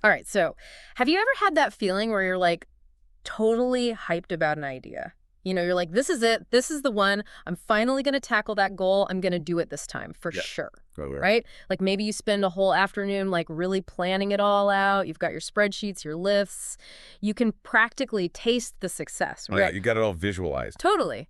All right, so have you ever had that feeling where you're like totally hyped about an idea? You know, you're like, this is it. This is the one. I'm finally going to tackle that goal. I'm going to do it this time for Yes. sure. Right, right. Right? Like maybe you spend a whole afternoon like really planning it all out. You've got your spreadsheets, your lists. You can practically taste the success, Oh, yeah, right? you got it all visualized. Totally.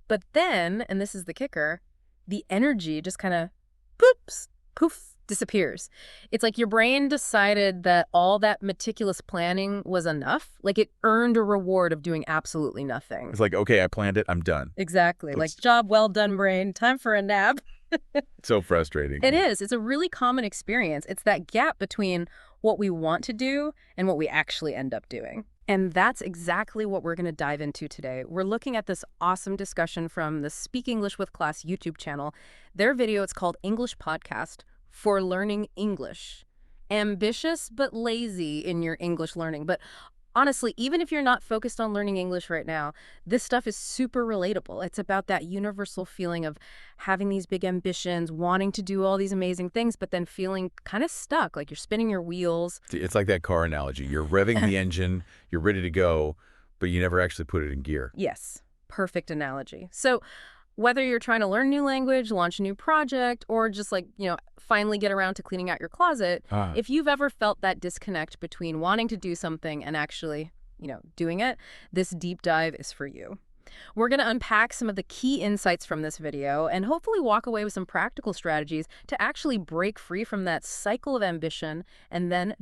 But then, and this is the kicker, the energy just kind of poops, poof, disappears. It's like your brain decided that all that meticulous planning was enough. Like it earned a reward of doing absolutely nothing. It's like, okay, I planned it. I'm done. Exactly. Like Let's, job well done, brain. Time for a nap. so frustrating. It is. It's a really common experience. It's that gap between what we want to do and what we actually end up doing. And that's exactly what we're going to dive into today. We're looking at this awesome discussion from the Speak English with Class YouTube channel. Their video, it's called English Podcast for Learning English. Ambitious but lazy in your English learning. But honestly, even if you're not focused on learning English right now, this stuff is super relatable. It's about that universal feeling of having these big ambitions, wanting to do all these amazing things, but then feeling kind of stuck, like you're spinning your wheels. It's like that car analogy. You're revving the engine, you're ready to go, but you never actually put it in gear. Yes, perfect analogy. So whether you're trying to learn a new language, launch a new project, or just like, finally get around to cleaning out your closet, if you've ever felt that disconnect between wanting to do something and actually, doing it, this deep dive is for you. We're going to unpack some of the key insights from this video and hopefully walk away with some practical strategies to actually break free from that cycle of ambition and then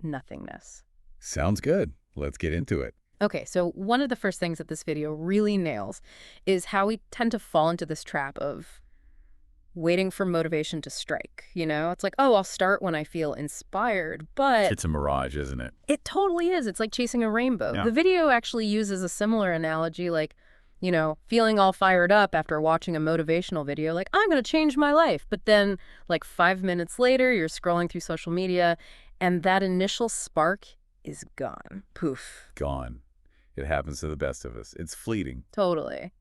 nothingness. Sounds good. Let's get into it. Okay, so one of the first things that this video really nails is how we tend to fall into this trap of waiting for motivation to strike. It's like, oh, I'll start when I feel inspired, but It's a mirage, isn't it? it totally is. It's like chasing a rainbow. Yeah. The video actually uses a similar analogy, like, feeling all fired up after watching a motivational video, like, I'm going to change my life. But then, like 5 minutes later, you're scrolling through social media, and that initial spark is gone. Poof. Gone. It happens to the best of us. It's fleeting. Totally.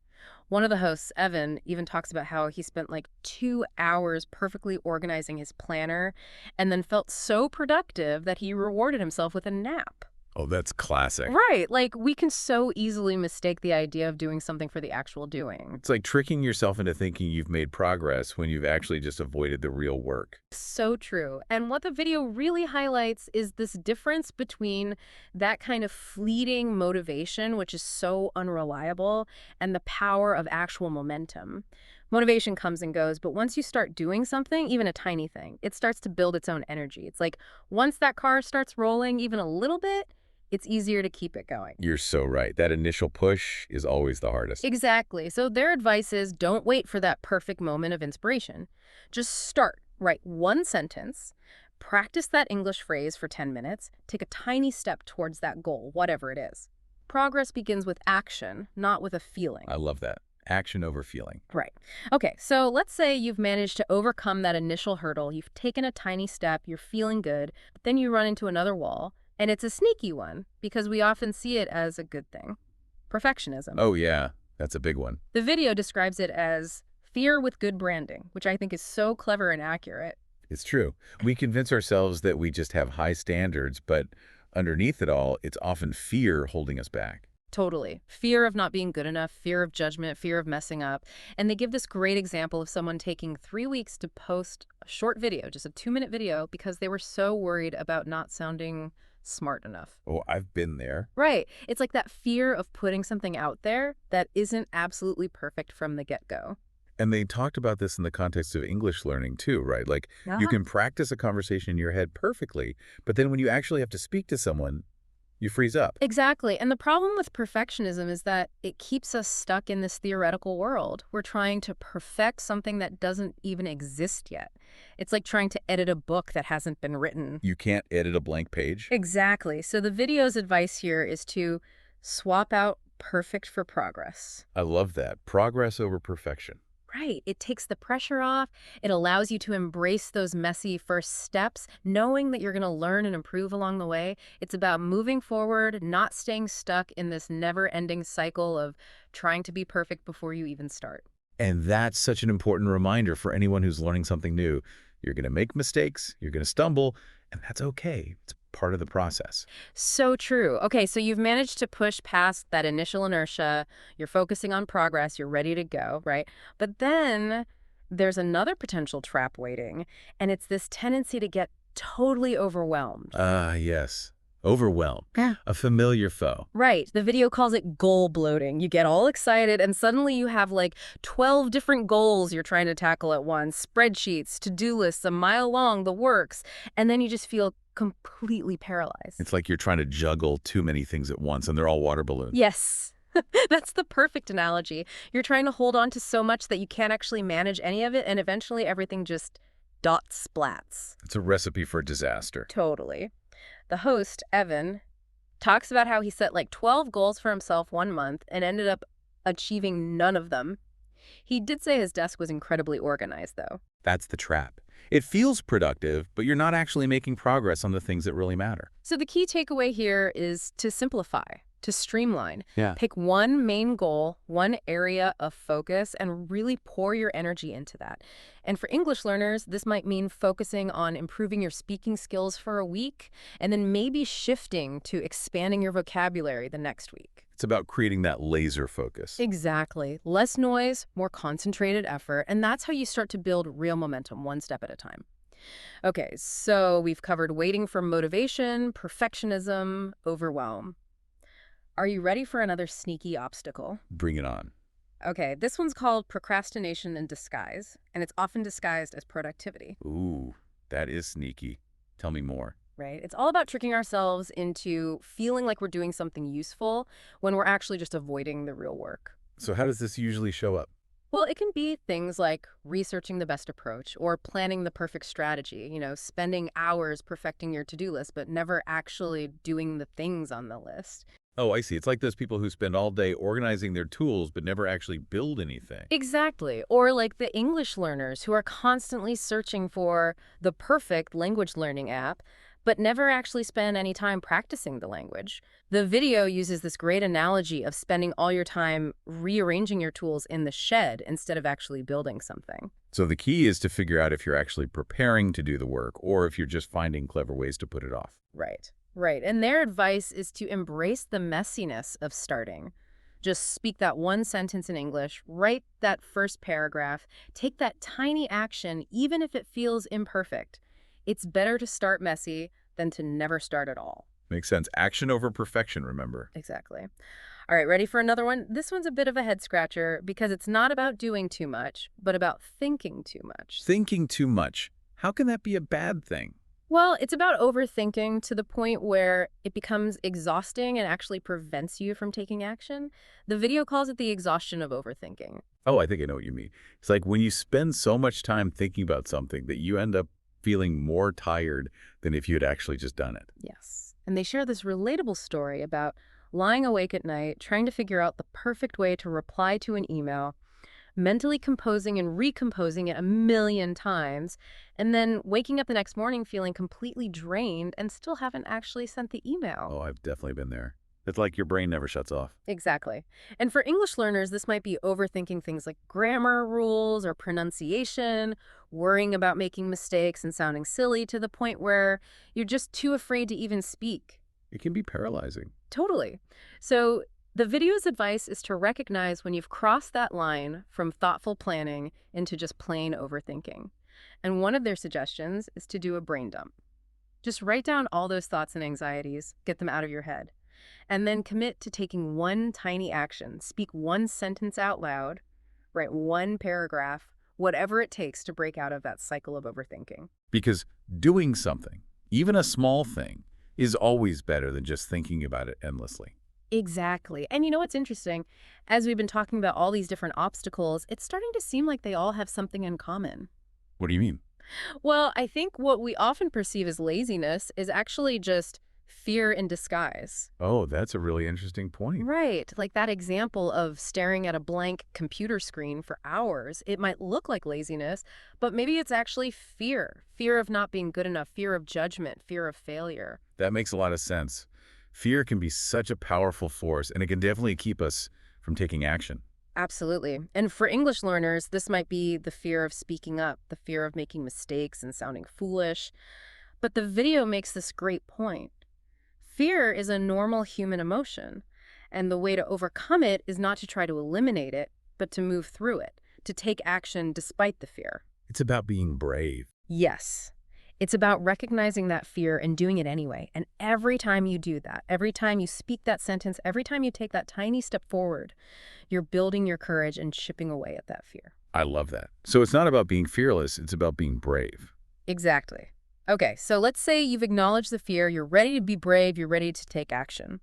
One of the hosts, Evan, even talks about how he spent like 2 hours perfectly organizing his planner and then felt so productive that he rewarded himself with a nap. Oh, that's classic. Right. Like we can so easily mistake the idea of doing something for the actual doing. It's like tricking yourself into thinking you've made progress when you've actually just avoided the real work. So true. And what the video really highlights is this difference between that kind of fleeting motivation, which is so unreliable, and the power of actual momentum. Motivation comes and goes, but once you start doing something, even a tiny thing, it starts to build its own energy. It's like once that car starts rolling even a little bit, it's easier to keep it going. You're so right. That initial push is always the hardest. Exactly. So their advice is don't wait for that perfect moment of inspiration. Just start. Write one sentence, practice that English phrase for 10 minutes, take a tiny step towards that goal, whatever it is. Progress begins with action, not with a feeling. I love that. Action over feeling. Right. Okay, so let's say you've managed to overcome that initial hurdle. You've taken a tiny step, you're feeling good, but then you run into another wall. And it's a sneaky one because we often see it as a good thing. Perfectionism. Oh, yeah. That's a big one. The video describes it as fear with good branding, which I think is so clever and accurate. It's true. We convince ourselves that we just have high standards, but underneath it all, it's often fear holding us back. Totally. Fear of not being good enough, fear of judgment, fear of messing up. And they give this great example of someone taking 3 weeks to post a short video, just a 2-minute video, because they were so worried about not sounding smart enough. Oh, I've been there. Right. It's like that fear of putting something out there that isn't absolutely perfect from the get-go. And they talked about this in the context of English learning too, right? Like you can practice a conversation in your head perfectly, but then when you actually have to speak to someone, you freeze up. Exactly. And the problem with perfectionism is that it keeps us stuck in this theoretical world. We're trying to perfect something that doesn't even exist yet. It's like trying to edit a book that hasn't been written. You can't edit a blank page. Exactly. So the video's advice here is to swap out perfect for progress. I love that. Progress over perfection. Right. It takes the pressure off. It allows you to embrace those messy first steps, knowing that you're going to learn and improve along the way. It's about moving forward, not staying stuck in this never-ending cycle of trying to be perfect before you even start. And that's such an important reminder for anyone who's learning something new. You're going to make mistakes, you're going to stumble, and that's okay. It's part of the process. So true. Okay, so you've managed to push past that initial inertia. You're focusing on progress. You're ready to go, right? But then there's another potential trap waiting, and it's this tendency to get totally overwhelmed. Ah, yes. Overwhelm. Yeah. A familiar foe. Right. The video calls it goal bloating. You get all excited, and suddenly you have like 12 different goals you're trying to tackle at once, spreadsheets, to-do lists, a mile long, the works, and then you just feel completely paralyzed. It's like you're trying to juggle too many things at once, and they're all water balloons. Yes. That's the perfect analogy. You're trying to hold on to so much that you can't actually manage any of it, and eventually everything just dot splats. It's a recipe for disaster. Totally. The host, Evan, talks about how he set like 12 goals for himself one month and ended up achieving none of them. He did say his desk was incredibly organized, though. That's the trap. It feels productive, but you're not actually making progress on the things that really matter. So the key takeaway here is to simplify, to streamline. Yeah. Pick one main goal, one area of focus, and really pour your energy into that. And for English learners, this might mean focusing on improving your speaking skills for a week, and then maybe shifting to expanding your vocabulary the next week. It's about creating that laser focus. Exactly. Less noise, more concentrated effort, and that's how you start to build real momentum one step at a time. Okay, so we've covered waiting for motivation, perfectionism, overwhelm. Are you ready for another sneaky obstacle? Bring it on. Okay, this one's called procrastination in disguise, and it's often disguised as productivity, Ooh, that is sneaky. Tell me more. right? It's all about tricking ourselves into feeling like we're doing something useful when we're actually just avoiding the real work. So how does this usually show up? Well, it can be things like researching the best approach or planning the perfect strategy, spending hours perfecting your to-do list, but never actually doing the things on the list. Oh, I see. It's like those people who spend all day organizing their tools but never actually build anything. Exactly. Or like the English learners who are constantly searching for the perfect language learning app, but never actually spend any time practicing the language. The video uses this great analogy of spending all your time rearranging your tools in the shed instead of actually building something. So the key is to figure out if you're actually preparing to do the work or if you're just finding clever ways to put it off. Right. Right. And their advice is to embrace the messiness of starting. Just speak that one sentence in English, write that first paragraph, take that tiny action, even if it feels imperfect. It's better to start messy than to never start at all. Makes sense. Action over perfection, remember. Exactly. All right, ready for another one? This one's a bit of a head scratcher because it's not about doing too much, but about thinking too much. Thinking too much. How can that be a bad thing? Well, it's about overthinking to the point where it becomes exhausting and actually prevents you from taking action. The video calls it the exhaustion of overthinking. Oh, I think I know what you mean. It's like when you spend so much time thinking about something that you end up feeling more tired than if you had actually just done it. Yes. And they share this relatable story about lying awake at night, trying to figure out the perfect way to reply to an email, mentally composing and recomposing it a million times, and then waking up the next morning feeling completely drained and still haven't actually sent the email. Oh, I've definitely been there. It's like your brain never shuts off. Exactly. And for English learners, this might be overthinking things like grammar rules or pronunciation, worrying about making mistakes and sounding silly to the point where you're just too afraid to even speak. It can be paralyzing. Totally. So the video's advice is to recognize when you've crossed that line from thoughtful planning into just plain overthinking. And one of their suggestions is to do a brain dump. Just write down all those thoughts and anxieties, get them out of your head, and then commit to taking one tiny action. Speak one sentence out loud, write one paragraph, whatever it takes to break out of that cycle of overthinking. Because doing something, even a small thing, is always better than just thinking about it endlessly. Exactly. And you know what's interesting? As we've been talking about all these different obstacles, it's starting to seem like they all have something in common. What do you mean? Well, I think what we often perceive as laziness is actually just fear in disguise. Oh, that's a really interesting point. Right. Like that example of staring at a blank computer screen for hours. It might look like laziness, but maybe it's actually fear. Fear of not being good enough, fear of judgment, fear of failure. That makes a lot of sense. Fear can be such a powerful force, and it can definitely keep us from taking action. Absolutely. And for English learners, this might be the fear of speaking up, the fear of making mistakes and sounding foolish. But the video makes this great point. Fear is a normal human emotion, and the way to overcome it is not to try to eliminate it, but to move through it, to take action despite the fear. It's about being brave. Yes. It's about recognizing that fear and doing it anyway. And every time you do that, every time you speak that sentence, every time you take that tiny step forward, you're building your courage and chipping away at that fear. I love that. So it's not about being fearless, it's about being brave. Exactly. Okay, so let's say you've acknowledged the fear, you're ready to be brave, you're ready to take action.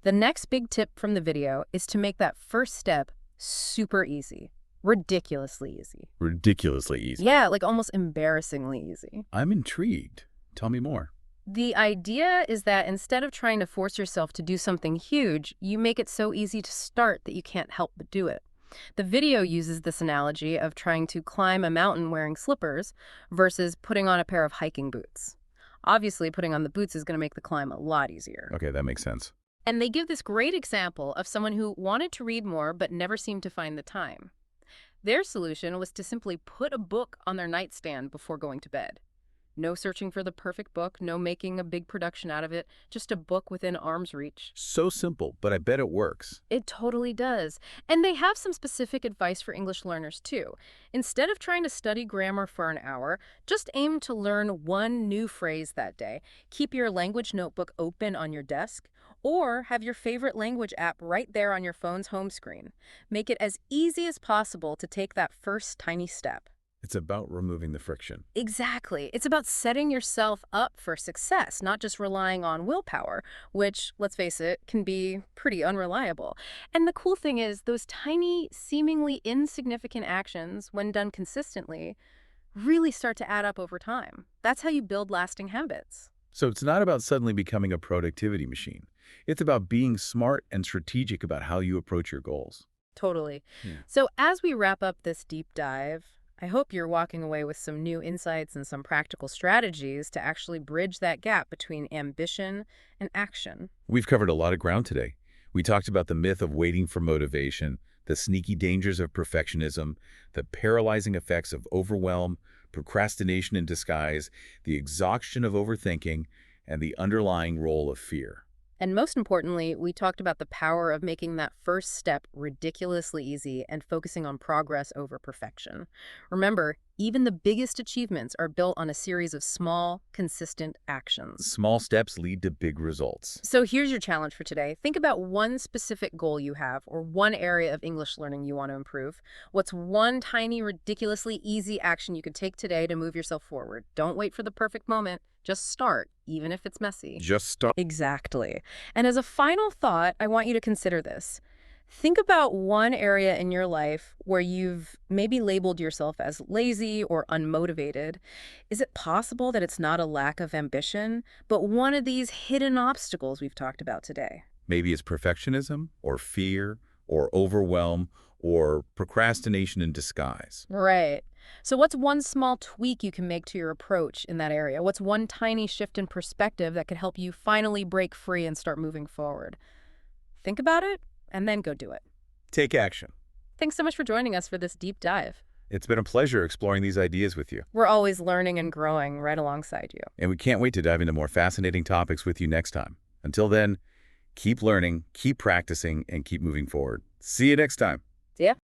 The next big tip from the video is to make that first step super easy. Ridiculously easy. Ridiculously easy. Yeah, like almost embarrassingly easy. I'm intrigued. Tell me more. The idea is that instead of trying to force yourself to do something huge, you make it so easy to start that you can't help but do it. The video uses this analogy of trying to climb a mountain wearing slippers versus putting on a pair of hiking boots. Obviously, putting on the boots is going to make the climb a lot easier. Okay, that makes sense. And they give this great example of someone who wanted to read more but never seemed to find the time. Their solution was to simply put a book on their nightstand before going to bed. No searching for the perfect book, no making a big production out of it, just a book within arm's reach. So simple, but I bet it works. It totally does. And they have some specific advice for English learners, too. Instead of trying to study grammar for an hour, just aim to learn one new phrase that day. Keep your language notebook open on your desk, or have your favorite language app right there on your phone's home screen. Make it as easy as possible to take that first tiny step. It's about removing the friction. Exactly. It's about setting yourself up for success, not just relying on willpower, which, let's face it, can be pretty unreliable. And the cool thing is, those tiny, seemingly insignificant actions, when done consistently, really start to add up over time. That's how you build lasting habits. So it's not about suddenly becoming a productivity machine. It's about being smart and strategic about how you approach your goals. Totally. Yeah. So as we wrap up this deep dive, I hope you're walking away with some new insights and some practical strategies to actually bridge that gap between ambition and action. We've covered a lot of ground today. We talked about the myth of waiting for motivation, the sneaky dangers of perfectionism, the paralyzing effects of overwhelm, procrastination in disguise, the exhaustion of overthinking, and the underlying role of fear. And most importantly, we talked about the power of making that first step ridiculously easy and focusing on progress over perfection. Remember, even the biggest achievements are built on a series of small, consistent actions. Small steps lead to big results. So here's your challenge for today. Think about one specific goal you have or one area of English learning you want to improve. What's one tiny, ridiculously easy action you could take today to move yourself forward? Don't wait for the perfect moment. Just start, even if it's messy. Just start. Exactly. And as a final thought, I want you to consider this. Think about one area in your life where you've maybe labeled yourself as lazy or unmotivated. Is it possible that it's not a lack of ambition, but one of these hidden obstacles we've talked about today? Maybe it's perfectionism, or fear, or overwhelm, or procrastination in disguise. Right. So what's one small tweak you can make to your approach in that area? What's one tiny shift in perspective that could help you finally break free and start moving forward? Think about it, and then go do it. Take action. Thanks so much for joining us for this deep dive. It's been a pleasure exploring these ideas with you. We're always learning and growing right alongside you. And we can't wait to dive into more fascinating topics with you next time. Until then, keep learning, keep practicing, and keep moving forward. See you next time. See ya.